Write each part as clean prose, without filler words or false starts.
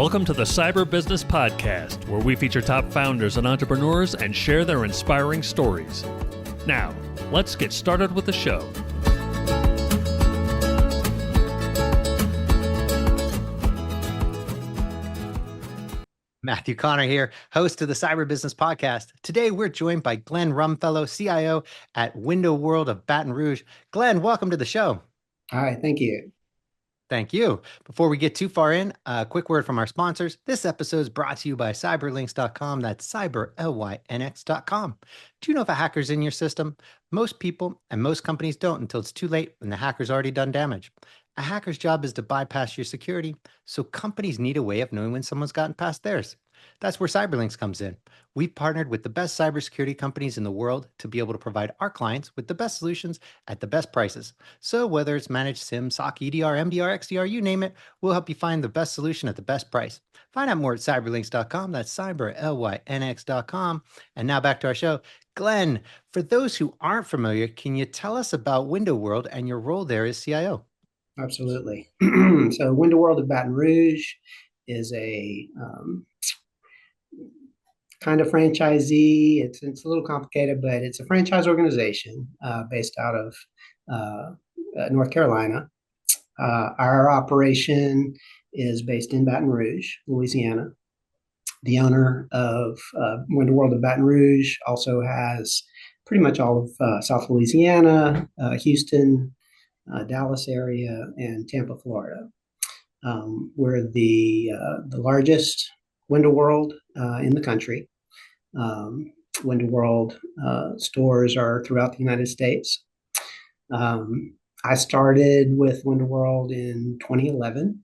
Welcome to the Cyber Business Podcast, where we feature top founders and entrepreneurs and share their inspiring stories. Now, let's get started with the show. Matthew Connor here, host of the Cyber Business Podcast. Today, we're joined by Glenn Rumfellow, CIO at Window World of Baton Rouge. Glenn, welcome to the show. Hi, thank you. Thank you. Before we get too far in, a quick word from our sponsors. This episode is brought to you by cyberlinks.com. That's cyberlynx.com. Do you know if a hacker's in your system? Most people and most companies don't until it's too late and the hacker's already done damage. A hacker's job is to bypass your security, so companies need a way of knowing when someone's gotten past theirs. That's where Cyberlinks comes in. We've partnered with the best cybersecurity companies in the world to be able to provide our clients with the best solutions at the best prices. So whether it's managed SIEM, SOC, EDR, MDR, XDR, you name it, we'll help you find the best solution at the best price. Find out more at cyberlinks.com. That's cyberlynx.com. And now back to our show. Glenn, for those who aren't familiar, can you tell us about Window World and your role there as CIO? Absolutely. So Window World of Baton Rouge is a kind of franchisee. It's a little complicated, but it's a franchise organization based out of North Carolina. Our operation is based in Baton Rouge, Louisiana. The owner of Window World of Baton Rouge also has pretty much all of South Louisiana, Houston, Dallas area, and Tampa, Florida. We're the largest Window World in the country. Window World stores are throughout the United States. I started with Window World in 2011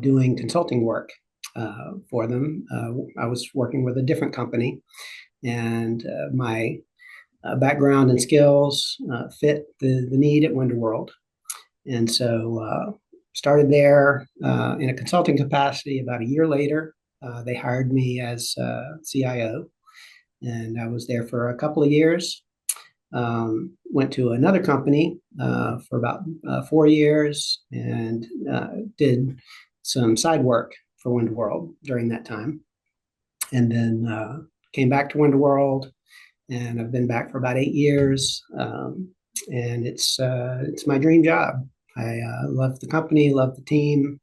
doing consulting work for them. I was working with a different company, and my background and skills fit the need at Window World. And so started there in a consulting capacity. About a year later, they hired me as CIO, and I was there for a couple of years. Went to another company for about 4 years and did some side work for Window World during that time. And then came back to Window World, and I've been back for about 8 years. And it's my dream job. I love the company, love the team,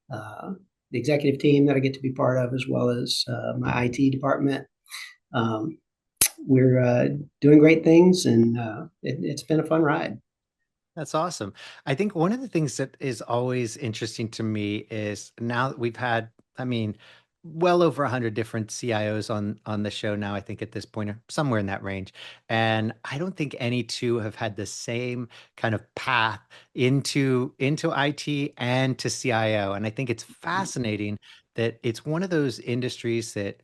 the executive team that I get to be part of, as well as my IT department. We're doing great things, and it's been a fun ride. That's awesome. I think one of the things that is always interesting to me is now that we've had, well over 100 different CIOs on the show now, I think at this point, or somewhere in that range. And I don't think any two have had the same kind of path into IT and to CIO. And I think it's fascinating that it's one of those industries that,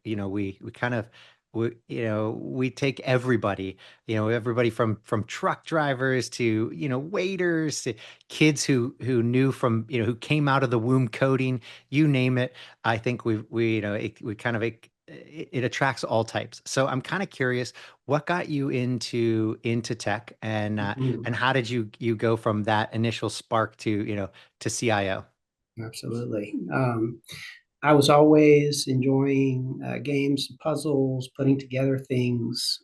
we take everybody, everybody from truck drivers to, waiters to kids who knew from, who came out of the womb coding, you name it. I think it attracts all types. So I'm kind of curious, what got you into tech, and and how did you go from that initial spark to CIO? Absolutely. I was always enjoying games, puzzles, putting together things,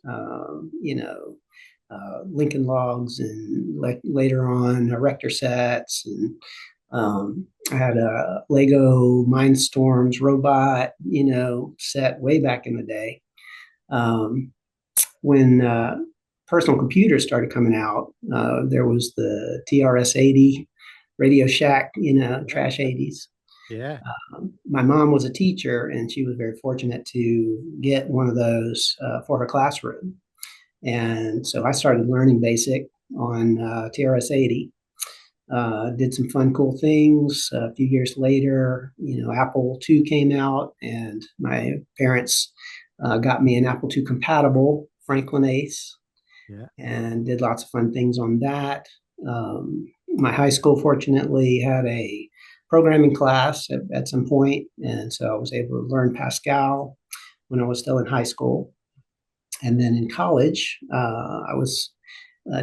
Lincoln Logs, and later on Erector sets. And I had a Lego Mindstorms robot, set way back in the day. When personal computers started coming out, there was the TRS-80, Radio Shack, trash 80s. Yeah. My mom was a teacher, and she was very fortunate to get one of those for her classroom. And so I started learning BASIC on TRS-80. Did some fun, cool things. A few years later, Apple II came out, and my parents got me an Apple II compatible Franklin Ace. Yeah. And did lots of fun things on that. My high school, fortunately, had a programming class at some point, and so I was able to learn Pascal when I was still in high school. And then in college, I was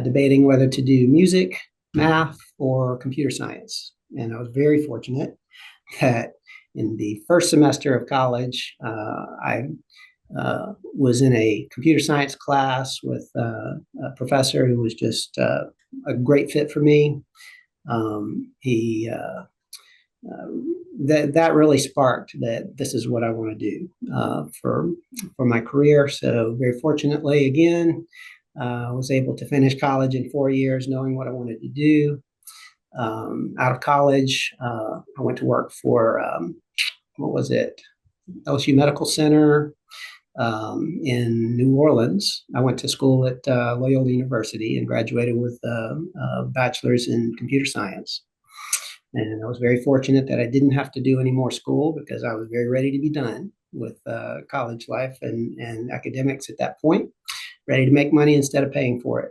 debating whether to do music, math, or computer science. And I was very fortunate that in the first semester of college, I was in a computer science class with a professor who was just a great fit for me. He that really sparked that this is what I want to do for my career. So very fortunately, again, was able to finish college in 4 years, knowing what I wanted to do. Out of college, I went to work for what was it? LSU Medical Center in New Orleans. I went to school at Loyola University and graduated with a bachelor's in computer science. And I was very fortunate that I didn't have to do any more school because I was very ready to be done with college life and academics at that point, ready to make money instead of paying for it.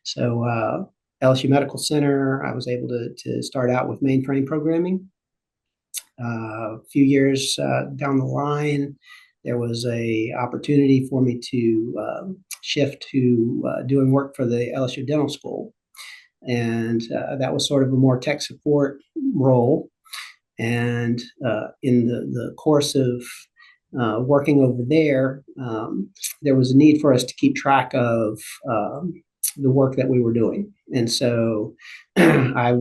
So LSU Medical Center, I was able to start out with mainframe programming. A few years down the line, there was a opportunity for me to shift to doing work for the LSU Dental School. And that was sort of a more tech support role. And in the course of working over there, there was a need for us to keep track of the work that we were doing. And so I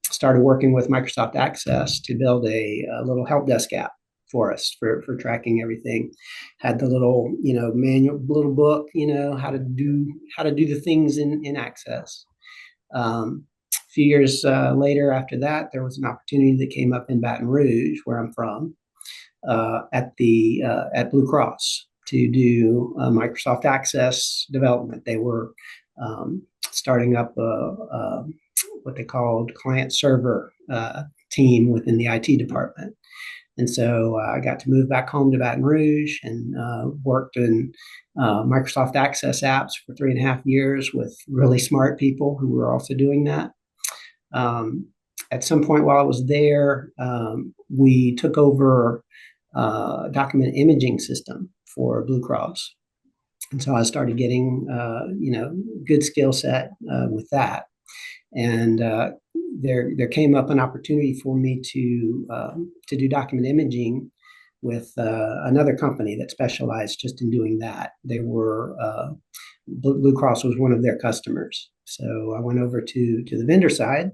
started working with Microsoft Access to build a little help desk app for us for tracking everything. Had the little manual, little book, how to do the things in Access. A few years later, after that, there was an opportunity that came up in Baton Rouge, where I'm from, at Blue Cross to do Microsoft Access development. They were starting up what they called client server team within the IT department. And so I got to move back home to Baton Rouge and worked in Microsoft Access apps for 3.5 years with really smart people who were also doing that. At some point while I was there, we took over a document imaging system for Blue Cross. And so I started getting, good skill set with that. And there came up an opportunity for me to do document imaging with another company that specialized just in doing that. They were Blue Cross was one of their customers, so I went over to the vendor side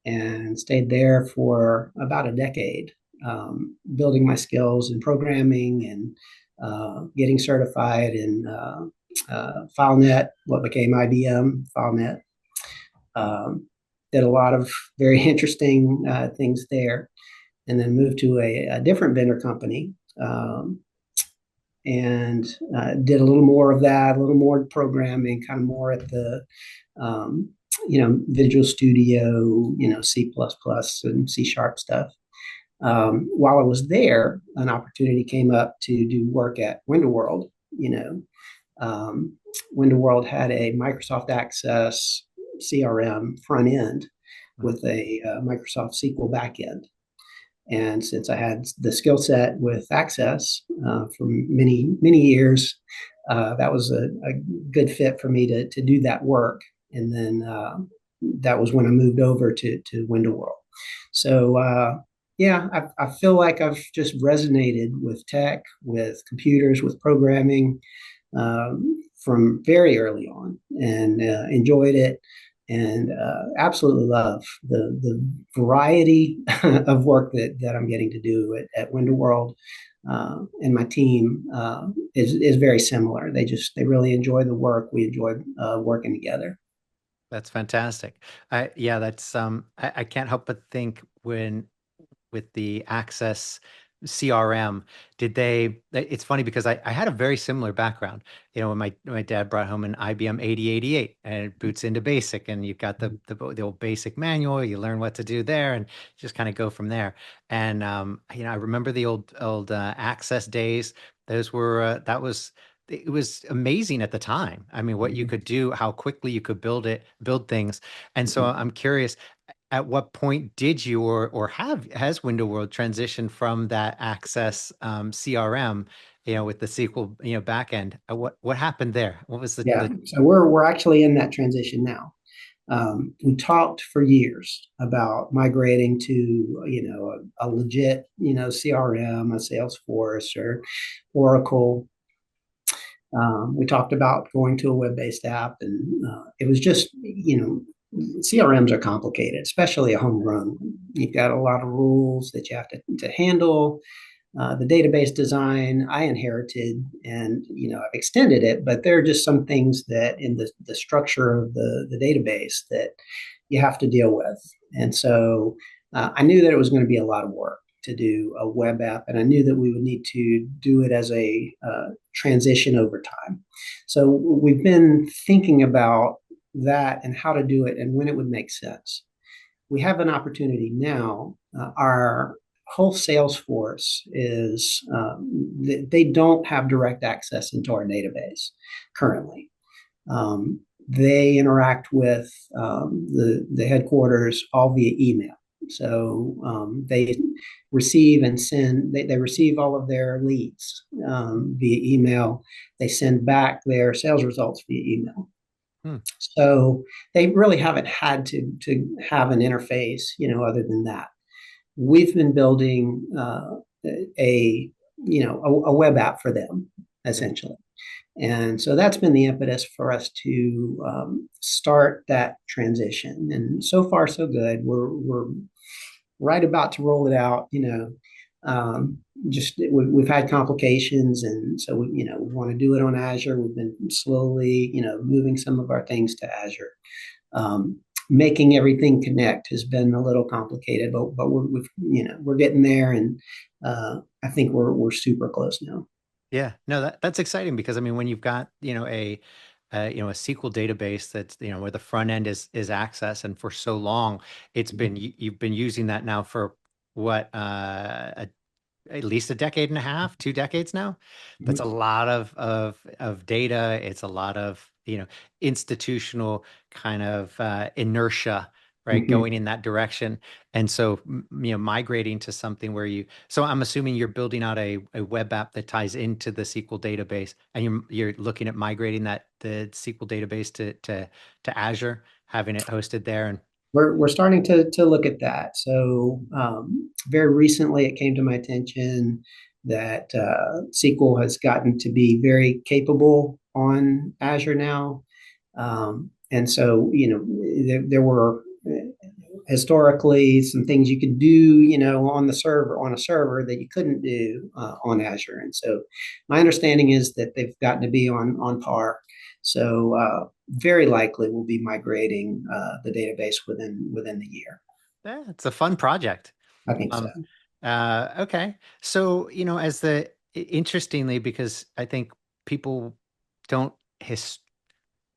and stayed there for about a decade, building my skills in programming and getting certified in FileNet, what became IBM FileNet. Did a lot of very interesting things there, and then moved to a different vendor company and did a little more of that, a little more programming, kind of more at the Visual Studio, C++ and C# stuff. While I was there, an opportunity came up to do work at Window World. Window World had a Microsoft Access CRM front end with a Microsoft SQL backend. And since I had the skill set with Access for many, many years, that was a good fit for me to do that work. And then that was when I moved over to Window World. So, I feel like I've just resonated with tech, with computers, with programming from very early on, and enjoyed it. And absolutely love the variety of work that I'm getting to do at Window World. And my team is very similar. They really enjoy the work. We enjoy working together. That's fantastic. That's I can't help but think with the Access CRM, it's funny because I had a very similar background. When my dad brought home an IBM 8088 and it boots into BASIC, and you've got the old BASIC manual, you learn what to do there and just kind of go from there. And I remember the old Access days. Those were it was amazing at the time. I mean, what you could do, how quickly you could build things. And so I'm curious, at what point did you has Window World transitioned from that Access CRM, with the SQL backend? What happened there? What was So we're actually in that transition now. We talked for years about migrating to, a legit, CRM, a Salesforce or Oracle. We talked about going to a web-based app, and it was just, CRMs are complicated, especially a homegrown one. You've got a lot of rules that you have to handle. The database design I inherited, and I've extended it, but there are just some things that in the structure of the database that you have to deal with. And so I knew that it was going to be a lot of work to do a web app, and I knew that we would need to do it as a transition over time. So we've been thinking about that and how to do it and when it would make sense. We have an opportunity now. Our whole sales force is they don't have direct access into our database currently. They interact with the headquarters all via email. So they receive and send, they receive all of their leads via email. They send back their sales results via email. So they really haven't had to have an interface, other than that. We've been building a web app for them, essentially. And so that's been the impetus for us to start that transition. And so far, so good. We're right about to roll it out. We've had complications, and so we want to do it on Azure. We've been slowly, moving some of our things to Azure. Making everything connect has been a little complicated, but we're getting there, and I think we're super close now. Yeah, no, that's exciting because I mean, when you've got, a SQL database that's, where the front end is access, and for so long it's been you've been using that now for what at least a decade and a half, 2 decades now. That's a lot of data. It's a lot of, institutional kind of inertia, right? Mm-hmm. Going in that direction. And so, migrating to something where so I'm assuming you're building out a web app that ties into the SQL database, and you're looking at migrating the SQL database to Azure, having it hosted there. And We're starting to look at that. So very recently, it came to my attention that SQL has gotten to be very capable on Azure now, and so there were historically some things you could do on a server that you couldn't do on Azure. And so my understanding is that they've gotten to be on par. So very likely we'll be migrating the database within the year. yeah, it's a fun project. I think so. Okay. So, interestingly, because I think people don't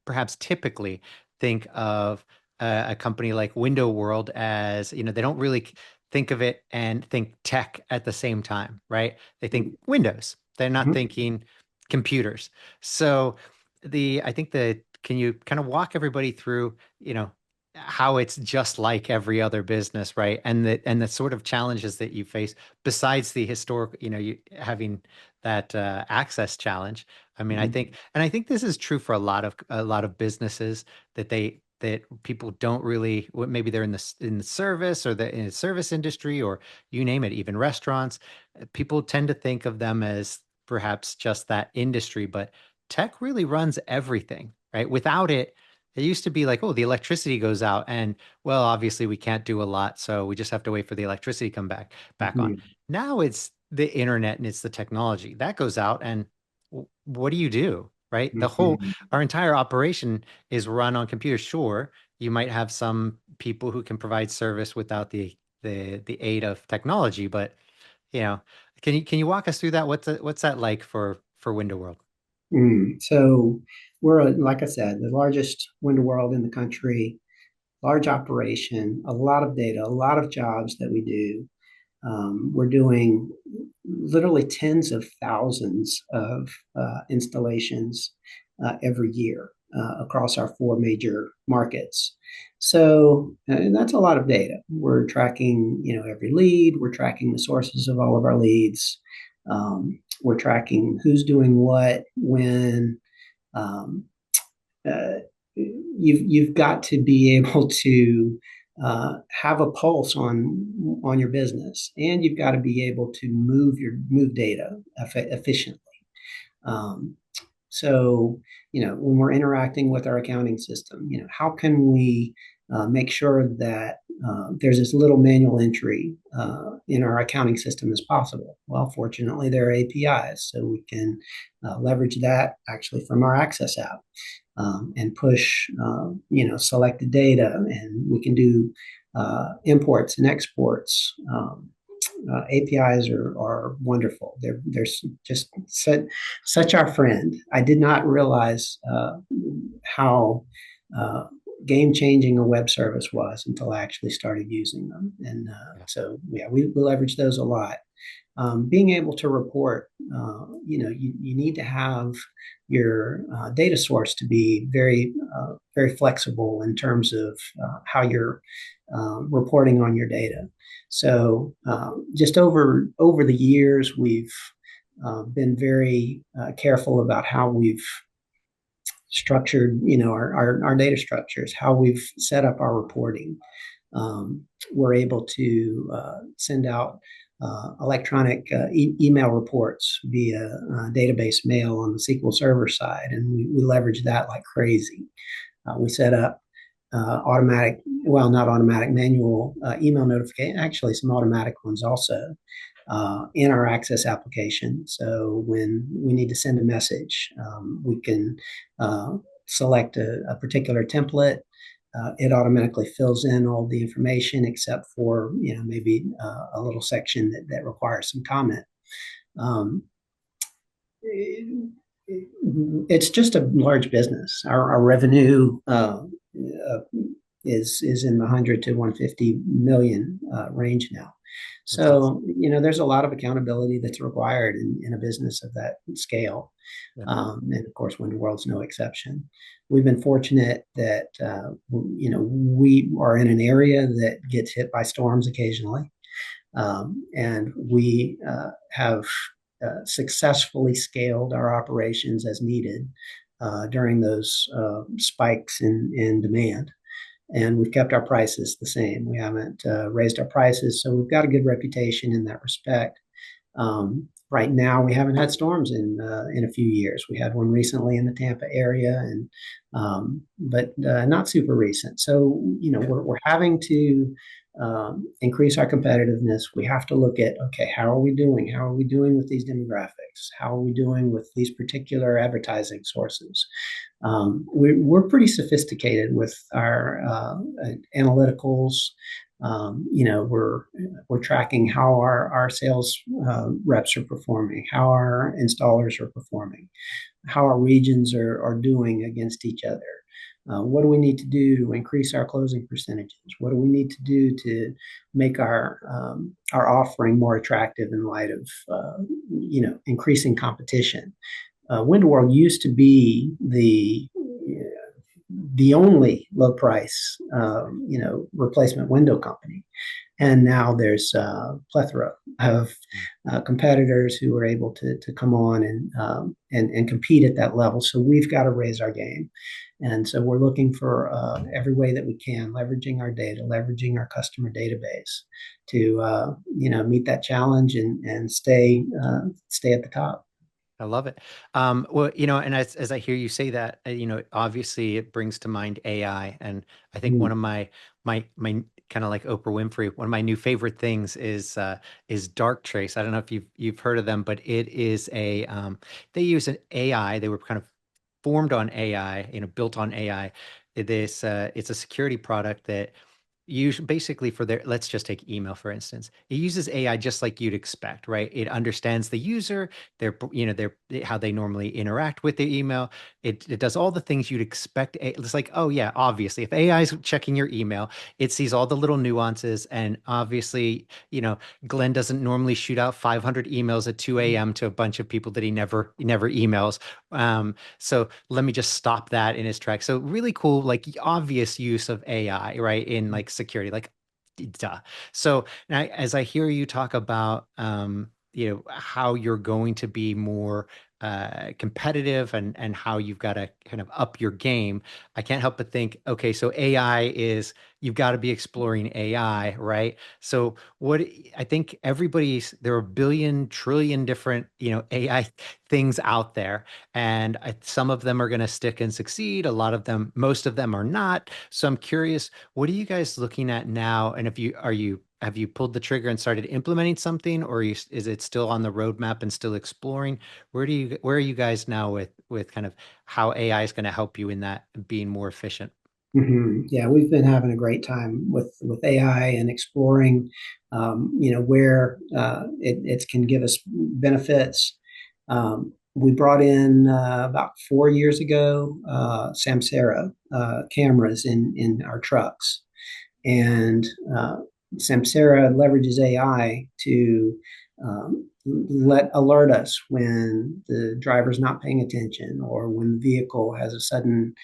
perhaps typically think of a company like Window World as, they don't really think of it and think tech at the same time, right? They think Windows. They're not thinking computers. So can you kind of walk everybody through, how it's just like every other business, right? And the sort of challenges that you face besides the historic, you having that access challenge. I mean, I think this is true for a lot of businesses that people don't really, maybe they're in the service or in the service industry, or you name it, even restaurants. People tend to think of them as perhaps just that industry, but tech really runs everything, right? Without it, it used to be like, oh, the electricity goes out, and well, obviously we can't do a lot, so we just have to wait for the electricity to come back on. Now it's the internet and it's the technology that goes out, and what do? Right? Our entire operation is run on computers. Sure, you might have some people who can provide service without the aid of technology, but can you walk us through that? What's that like for Window World? So we're, like I said, the largest window world in the country, large operation, a lot of data, a lot of jobs that we do. We're doing literally tens of thousands of installations every year across our 4 major markets. So that's a lot of data. We're tracking, every lead. We're tracking the sources of all of our leads. We're tracking who's doing what, when. you've got to be able to have a pulse on your business, and you've got to be able to move data efficiently. Um, so, when we're interacting with our accounting system, how can we make sure that there's as little manual entry in our accounting system as possible? Well, fortunately, there are APIs, so we can leverage that actually from our Access app and push, selected data, and we can do imports and exports. APIs are wonderful. They're just such our friend. I did not realize how game changing a web service was until I actually started using them. And so, yeah, we leverage those a lot. Being able to report, you need to have your data source to be very flexible in terms of how you're reporting on your data. So just over the years, we've been very careful about how we've structured, our data structures, how we've set up our reporting. We're able to send out electronic email reports via database mail on the SQL Server side, and we leverage that like crazy. We set up not automatic, manual email notification, actually some automatic ones also in our Access application. So when we need to send a message, we can select a particular template. It automatically fills in all the information except for maybe a little section that requires some comment. It's just a large business. Our revenue is in the 100 to 150 million range now. So, there's a lot of accountability that's required in a business of that scale. Yeah. And of course, World's no exception. We've been fortunate that, we are in an area that gets hit by storms occasionally. And we have successfully scaled our operations as needed during those spikes in demand. And we've kept our prices the same. We haven't raised our prices, so we've got a good reputation in that respect. Right now, we haven't had storms in a few years. We had one recently in the Tampa area, but not super recent. So we're having to increase our competitiveness. We have to look at, okay, how are we doing? How are we doing with these demographics? How are we doing with these particular advertising sources? We're pretty sophisticated with our analyticals. We're tracking how our sales reps are performing, how our installers are performing, how our regions are doing against each other. What do we need to do to increase our closing percentages? What do we need to do to make our offering more attractive in light of increasing competition? World used to be the only low price replacement window company, and now there's a plethora of competitors who are able to come on and compete at that level. So we've got to raise our game, and so we're looking for every way that we can, leveraging our data, leveraging our customer database to meet that challenge and stay at the top. I love it. Well, and as I hear you say that, obviously it brings to mind AI, and I think one of my kind of like Oprah Winfrey, one of my new favorite things is Darktrace. I don't know if you've heard of them, but it is they use an AI. They were kind of formed on AI, built on AI. It's a security product that basically for let's just take email, for instance. It uses AI just like you'd expect, right? It understands the user, how they normally interact with the email. It does all the things you'd expect. It's like, oh yeah, obviously, if AI is checking your email, it sees all the little nuances. And obviously, Glenn doesn't normally shoot out 500 emails at 2 a.m. to a bunch of people that he never emails. So let me just stop that in his track. So really cool, like obvious use of AI, right? In like security, like duh. So now as I hear you talk about how you're going to be more competitive and how you've got to kind of up your game, I can't help but think, okay, so AI is, you've got to be exploring AI, right? So what I think there are a billion trillion different, AI things out there, and some of them are going to stick and succeed. A lot of them, most of them are not. So I'm curious, what are you guys looking at now? And have you pulled the trigger and started implementing something, or is it still on the roadmap and still exploring? Where are you guys now with kind of how AI is going to help you in that being more efficient? Yeah, we've been having a great time with AI and exploring, where it can give us benefits. We brought in about 4 years ago Samsara cameras in our trucks, and Samsara leverages AI to alert us when the driver's not paying attention, or when the vehicle has a sudden,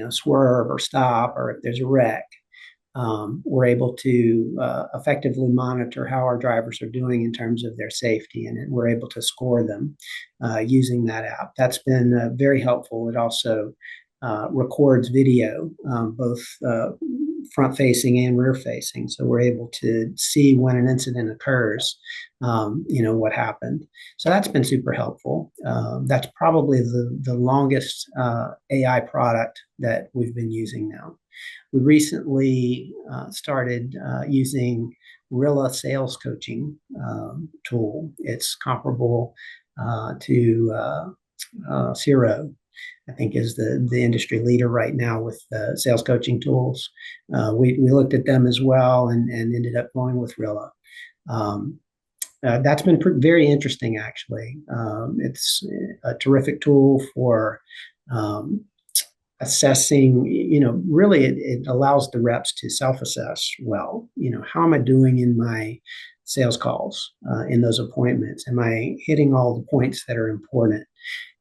swerve or stop, or if there's a wreck. We're able to effectively monitor how our drivers are doing in terms of their safety, and we're able to score them using that app. That's been very helpful. It also records video, both front facing and rear facing. So we're able to see when an incident occurs, what happened. So that's been super helpful. That's probably the longest AI product that we've been using now. We recently started using Rilla sales coaching tool. It's comparable to Zero, I think, is the industry leader right now with sales coaching tools. We looked at them as well, and ended up going with Rilla. That's been very interesting, actually. It's a terrific tool for assessing, really it allows the reps to self-assess well. How am I doing in my sales calls, in those appointments? Am I hitting all the points that are important?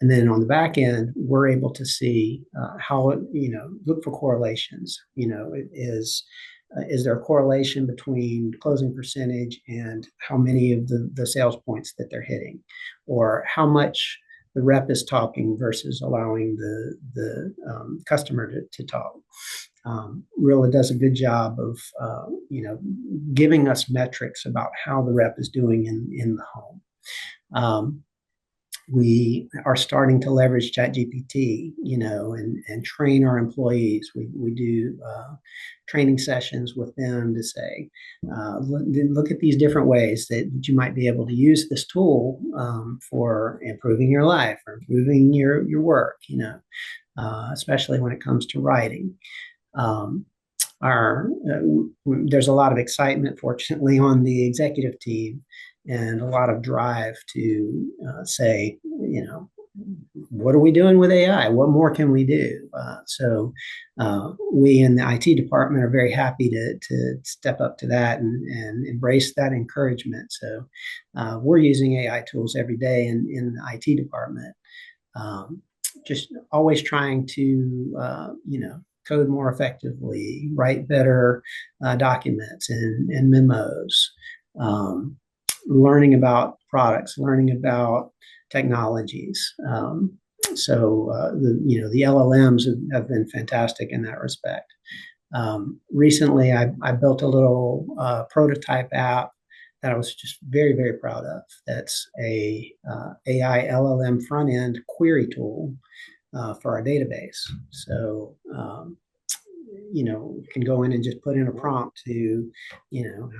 And then on the back end, we're able to see look for correlations. Is there a correlation between closing percentage and how many of the sales points that they're hitting, or how much the rep is talking versus allowing the customer to talk. Rilla does a good job of giving us metrics about how the rep is doing in the home. We are starting to leverage ChatGPT, and train our employees. We do training sessions with them to say, look at these different ways that you might be able to use this tool for improving your life or improving your work, especially when it comes to writing. There's a lot of excitement, fortunately, on the executive team, and a lot of drive to say, what are we doing with AI? What more can we do? So we in the IT department are very happy to step up to that and embrace that encouragement. So we're using AI tools every day in the IT department, just always trying to, code more effectively, write better documents and memos, learning about products, learning about technologies. The LLMs have been fantastic in that respect. Recently, I built a little prototype app that I was just very, very proud of. That's a AI LLM front end query tool for our database. So you can go in and just put in a prompt to,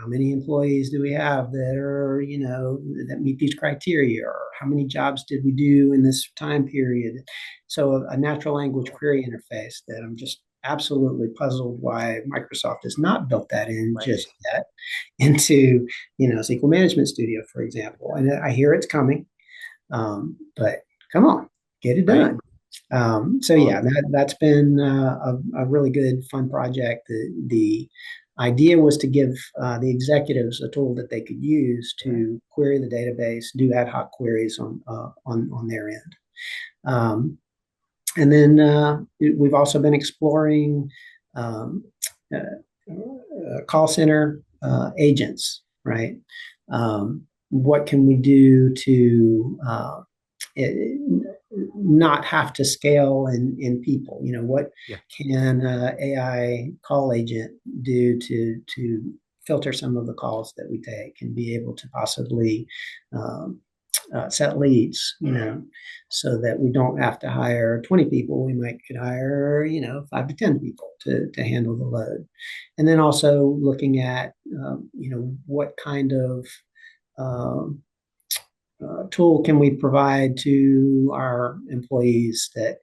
how many employees do we have that are, that meet these criteria, or how many jobs did we do in this time period? So a natural language query interface that I'm just absolutely puzzled why Microsoft has not built that in just yet into, SQL Management Studio, for example. And I hear it's coming, but come on, get it done. Right. That's been a really good, fun project. The idea was to give the executives a tool that they could use to query the database, do ad hoc queries on their end. And then we've also been exploring call center agents, right? What can we do to not have to scale in people. What Yeah. can AI call agent do to filter some of the calls that we take and be able to possibly um, set leads, so that we don't have to hire 20 people. We might could hire, 5 to 10 people to handle the load. And then also looking at, what kind of um, tool can we provide to our employees that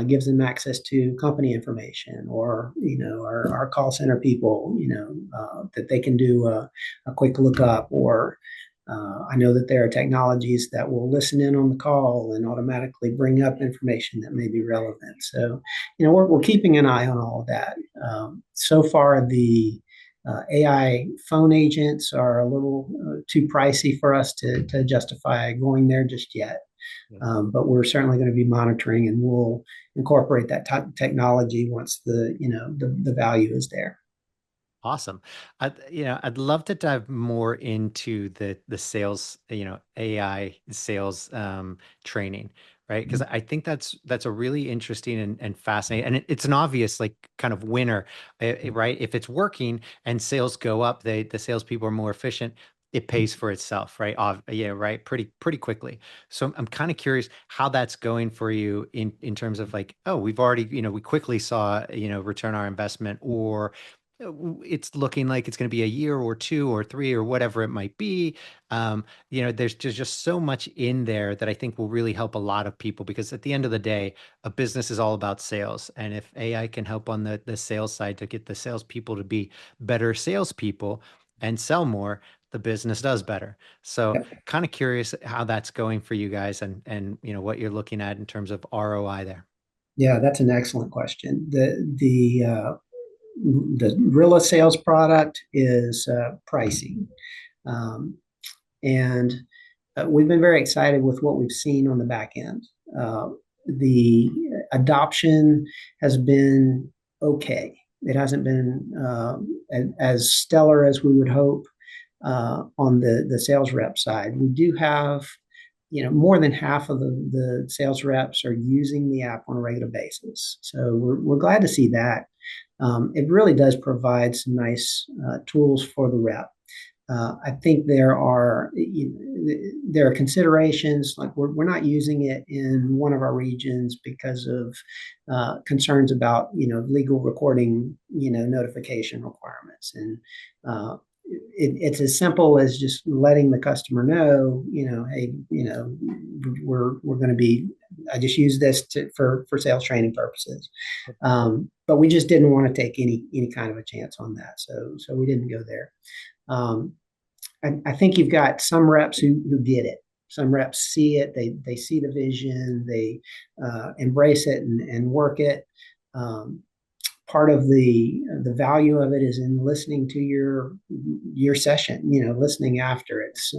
gives them access to company information, or our call center people, that they can do a quick lookup, or I know that there are technologies that will listen in on the call and automatically bring up information that may be relevant. So, we're keeping an eye on all of that. So far, the AI phone agents are a little too pricey for us to justify going there just yet. Yeah. But we're certainly going to be monitoring, and we'll incorporate that technology once the value is there. Awesome. I'd love to dive more into the sales, AI sales training, right? Because I think that's a really interesting and fascinating, and it's an obvious like kind of winner, right? If it's working and sales go up, the salespeople are more efficient. It pays for itself, right? Yeah, right. Pretty quickly. So I'm kind of curious how that's going for you in terms of like, oh, we've already, we quickly saw, return our investment, or it's looking like it's going to be a year or two or three or whatever it might be. There's just so much in there that I think will really help a lot of people, because at the end of the day, a business is all about sales. And if AI can help on the sales side to get the salespeople to be better salespeople and sell more, the business does better. So kind of curious how that's going for you guys, and what you're looking at in terms of ROI there. Yeah, that's an excellent question. The Rilla sales product is pricing. Um, and we've been very excited with what we've seen on the back end. The adoption has been okay. It hasn't been as stellar as we would hope on the sales rep side. We do have, more than half of the sales reps are using the app on a regular basis. So we're glad to see that. It really does provide some nice tools for the rep. I think there are considerations, like we're not using it in one of our regions because of concerns about legal recording notification requirements, and it's as simple as just letting the customer know, hey, we're going to be. I just use this for sales training purposes, but we just didn't want to take any kind of a chance on that, so we didn't go there. I think you've got some reps who get it. Some reps see it. They see the vision. They embrace it and work it. Part of the value of it is in listening to your session. Listening after. It's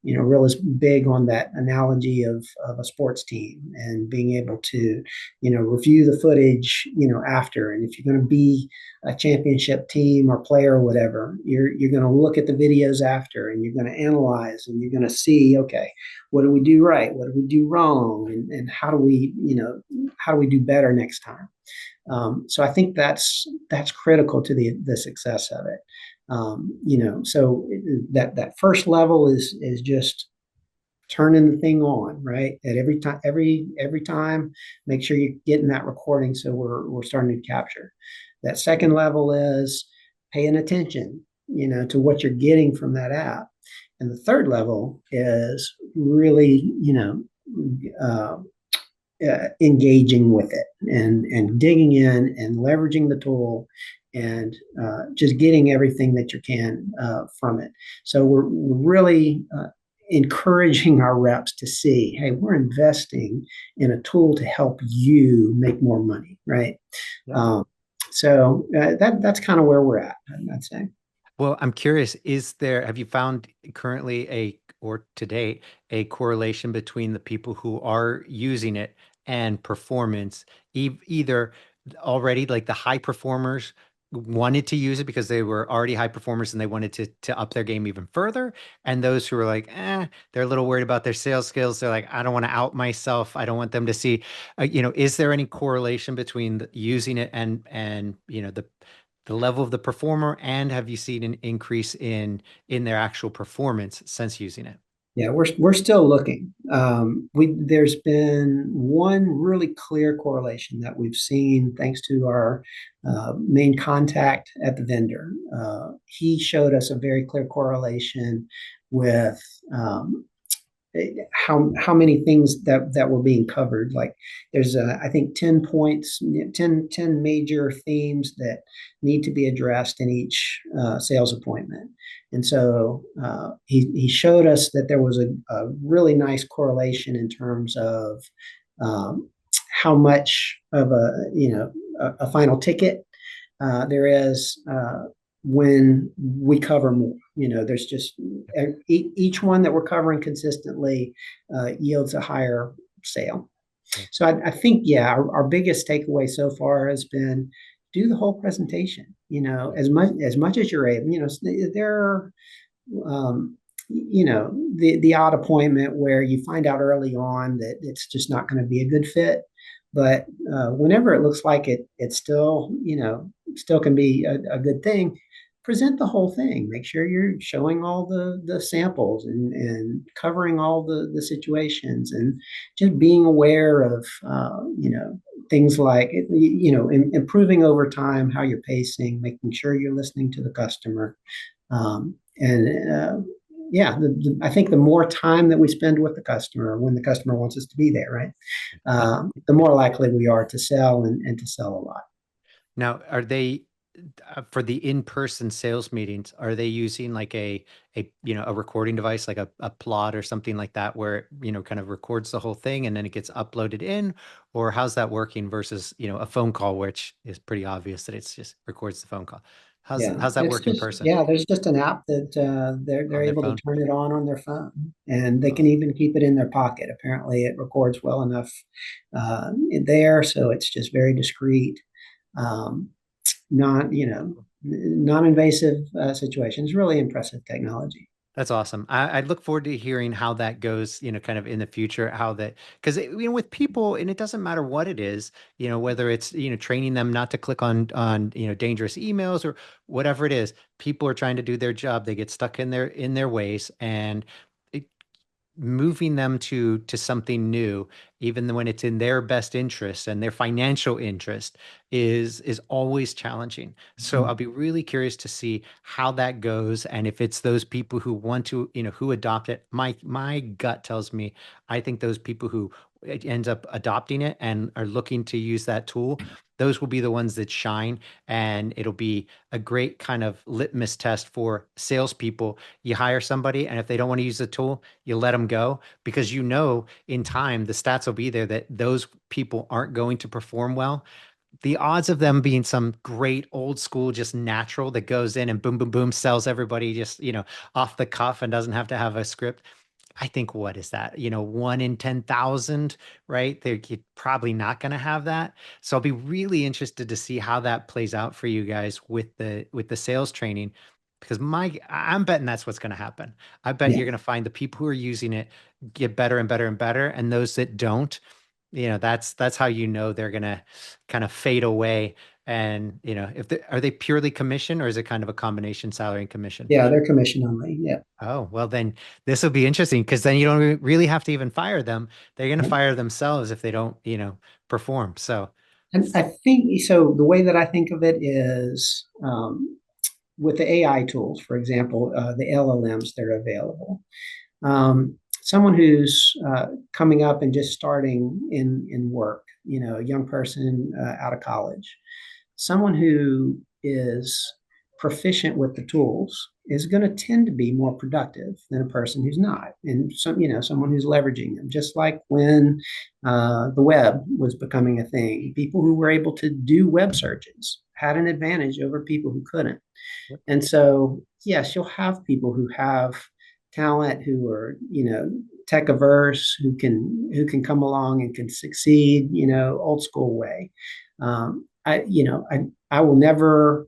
Real is big on that analogy of a sports team, and being able to review the footage after. And if you're going to be a championship team or player or whatever, you're going to look at the videos after, and you're going to analyze, and you're going to see, okay, what do we do right? What do we do wrong? And how do we do better next time? So I think that's critical to the success of it. So that first level is just turning the thing on, right? At every time, make sure you're getting that recording, so we're starting to capture. That second level is paying attention, to what you're getting from that app. And the third level is really, engaging with it, and digging in and leveraging the tool, and just getting everything that you can from it. So we're really encouraging our reps to see, hey, we're investing in a tool to help you make more money, right? Yeah. So that's kind of where we're at, I'd say. Well, I'm curious, have you found currently or to date, a correlation between the people who are using it and performance, either already like the high performers wanted to use it because they were already high performers and they wanted to up their game even further. And those who were like, they're a little worried about their sales skills. They're like, I don't want to out myself. I don't want them to see, is there any correlation between using it and the level of the performer, and have you seen an increase in their actual performance since using it? Yeah, we're still looking. There's been one really clear correlation that we've seen thanks to our main contact at the vendor. He showed us a very clear correlation with how many things that were being covered. Like there's I think 10 points, 10 major themes that need to be addressed in each sales appointment. And so he showed us that there was a really nice correlation in terms of how much of a final ticket there is when we cover more. There's just each one that we're covering consistently yields a higher sale. Yeah. So I think, yeah, our biggest takeaway so far has been do the whole presentation, as much as you're able. There are, the odd appointment where you find out early on that it's just not going to be a good fit. But whenever it looks like it still, still can be a good thing, present the whole thing. Make sure you're showing all the samples and covering all the situations, and just being aware of, things like, improving over time, how you're pacing, making sure you're listening to the customer. And yeah, I think the more time that we spend with the customer when the customer wants us to be there, right? The more likely we are to sell and to sell a lot. Now, are they for the in-person sales meetings, are they using like a recording device like a plot or something like that where it kind of records the whole thing and then it gets uploaded in? Or how's that working versus a phone call, which is pretty obvious that it's just records the phone call? Yeah, How's that work in person there's just an app that they're on their able to phone? turn it on their phone, and they can Awesome. even keep it in their pocket. Apparently, it records well enough there, so it's just very discreet. Um, not non-invasive situations. Really impressive technology. That's awesome. I look forward to hearing how that goes, kind of in the future, how that, because, with people, and it doesn't matter what it is, whether it's, training them not to click on, dangerous emails or whatever it is, people are trying to do their job. They get stuck in their ways, and it, moving them to something new, even when it's in their best interest and their financial interest, is always challenging. So I'll be really curious to see how that goes, and if it's those people who want to, who adopt it. My gut tells me I think those people who it ends up adopting it and are looking to use that tool, those will be the ones that shine, and it'll be a great kind of litmus test for salespeople. You hire somebody, and if they don't want to use the tool, you let them go, because in time the stats will be there that those people aren't going to perform well. The odds of them being some great old school, just natural that goes in and boom, boom, boom, sells everybody just, off the cuff and doesn't have to have a script. I think, what is that? 1 in 10,000, right? They're probably not going to have that. So I'll be really interested to see how that plays out for you guys with the sales training, because I'm betting that's what's going to happen. I bet Yeah. you're going to find the people who are using it get better and better and better, and those that don't, that's how they're going to kind of fade away. And if are they purely commission, or is it kind of a combination salary and commission? Yeah, they're commission only. Yeah. Oh, well, then this will be interesting, because then you don't really have to even fire them. They're going to Yeah. fire themselves if they don't, perform. So, And I think so. The way that I think of it is with the AI tools, for example, the LLMs that are available. Someone who's coming up and just starting in work, a young person out of college, someone who is proficient with the tools is going to tend to be more productive than a person who's not, and someone who's leveraging them. Just like when the web was becoming a thing, people who were able to do web searches had an advantage over people who couldn't. And so, yes, you'll have people who have talent, who are, tech averse, who can come along and can succeed, old school way. I I will never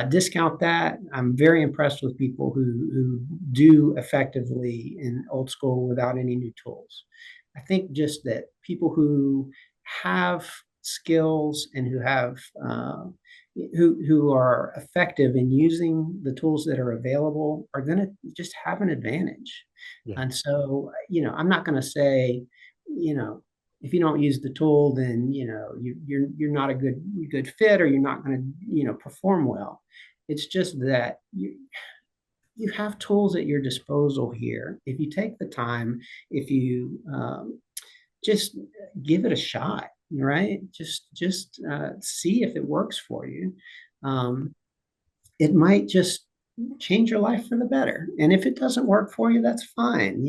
discount that. I'm very impressed with people who do effectively in old school without any new tools. I think just that people who have skills and who have who are effective in using the tools that are available are going to just have an advantage. Yeah. And so, I'm not going to say, you know, if you don't use the tool, then you're not a good fit, or you're not going to perform well. It's just that you have tools at your disposal here. If you take the time, if you just give it a shot, right? Just see if it works for you. It might just change your life for the better. And if it doesn't work for you, that's fine.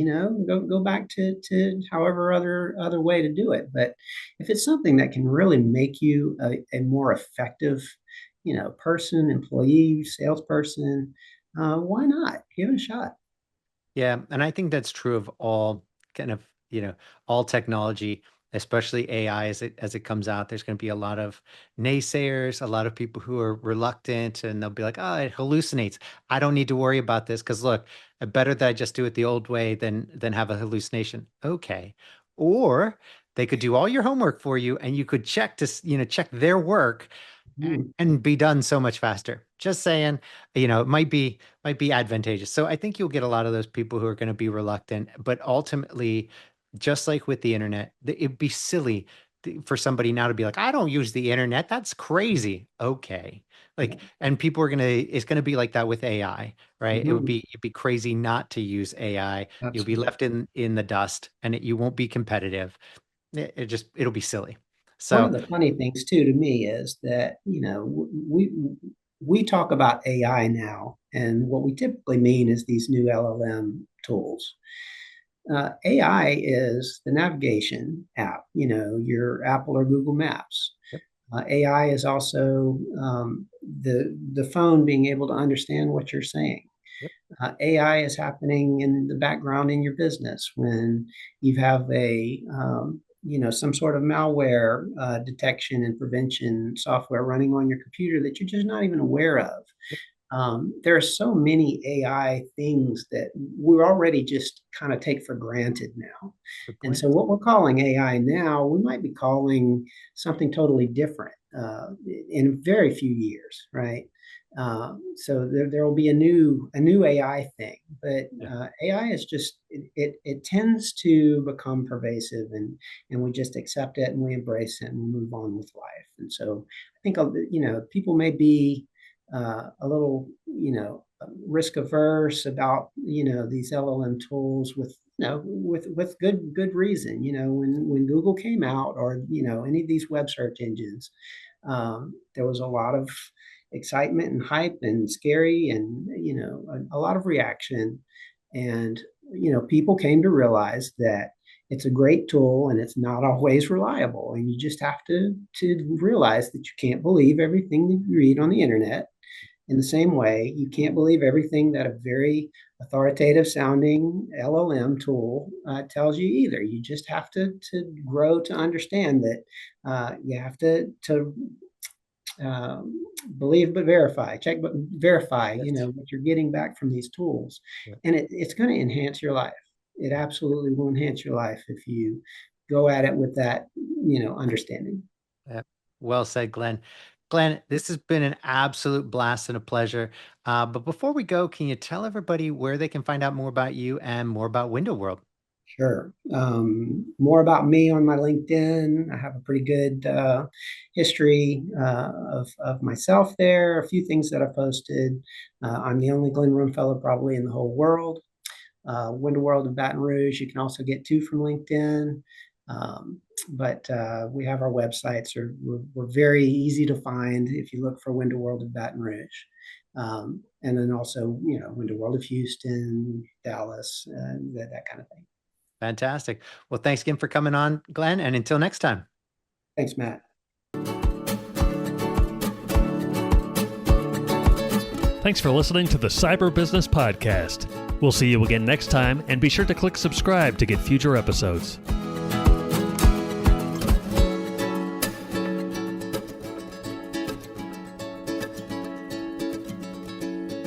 Go back to however other way to do it. But if it's something that can really make you a more effective, person, employee, salesperson, why not? Give it a shot. Yeah, and I think that's true of all kind of, all technology, especially AI as it comes out. There's going to be a lot of naysayers, a lot of people who are reluctant, and they'll be like, "Oh, it hallucinates. I don't need to worry about this because look, better that I just do it the old way than have a hallucination." Okay. Or they could do all your homework for you and you could check their work Mm. and be done so much faster. Just saying, it might be advantageous. So I think you'll get a lot of those people who are going to be reluctant, but ultimately, just like with the internet, it'd be silly for somebody now to be like, I don't use the internet. That's crazy. Okay. Yeah. And people it's going to be like that with AI, right? Mhm. It'd be crazy not to use AI. You'll be Absolutely. left in the dust and you won't be competitive. It'll be silly. One of So the funny things too to me is that, we talk about AI now, and what we typically mean is these new LLM tools. AI is the navigation app, your Apple or Google Maps. yep, AI is also the phone being able to understand what you're saying. yep, AI is happening in the background in your business when you have some sort of malware detection and prevention software running on your computer that you're just not even aware of. yep, There are so many AI things that we already just kind of take for granted now. good And point. so, what we're calling AI now, we might be calling something totally different in very few years, right? So there will be a new AI thing, but Yeah. AI is just it tends to become pervasive, and we just accept it and we embrace it and we move on with life. And so I think people may be a little risk averse about these LLM tools with good reason. When Google came out, or any of these web search engines, there was a lot of excitement and hype and scary, and a lot of reaction. And people came to realize that it's a great tool and it's not always reliable, and you just have to realize that you can't believe everything that you read on the internet. In the same way, you can't believe everything that a very authoritative sounding LLM tool tells you either. You just have to grow to understand that you have to believe but verify, check but verify, Yes. what you're getting back from these tools. Yeah. And it's going to enhance your life. It absolutely will enhance your life if you go at it with that, understanding. Yeah. Well said, Glenn. Glenn, this has been an absolute blast and a pleasure. But before we go, can you tell everybody where they can find out more about you and more about Window World? Sure. More about me on my LinkedIn. I have a pretty good history of myself there. A few things that I posted. I'm the only Glenn Rumfellow probably in the whole world. Window World in Baton Rouge. You can also get to from LinkedIn. But we have our websites. We're very easy to find if you look for Window World of Baton Rouge. And then also, Window World of Houston, Dallas, that kind of thing. Fantastic. Well, thanks again for coming on, Glenn. And until next time. Thanks, Matt. Thanks for listening to the Cyber Business Podcast. We'll see you again next time, and be sure to click subscribe to get future episodes.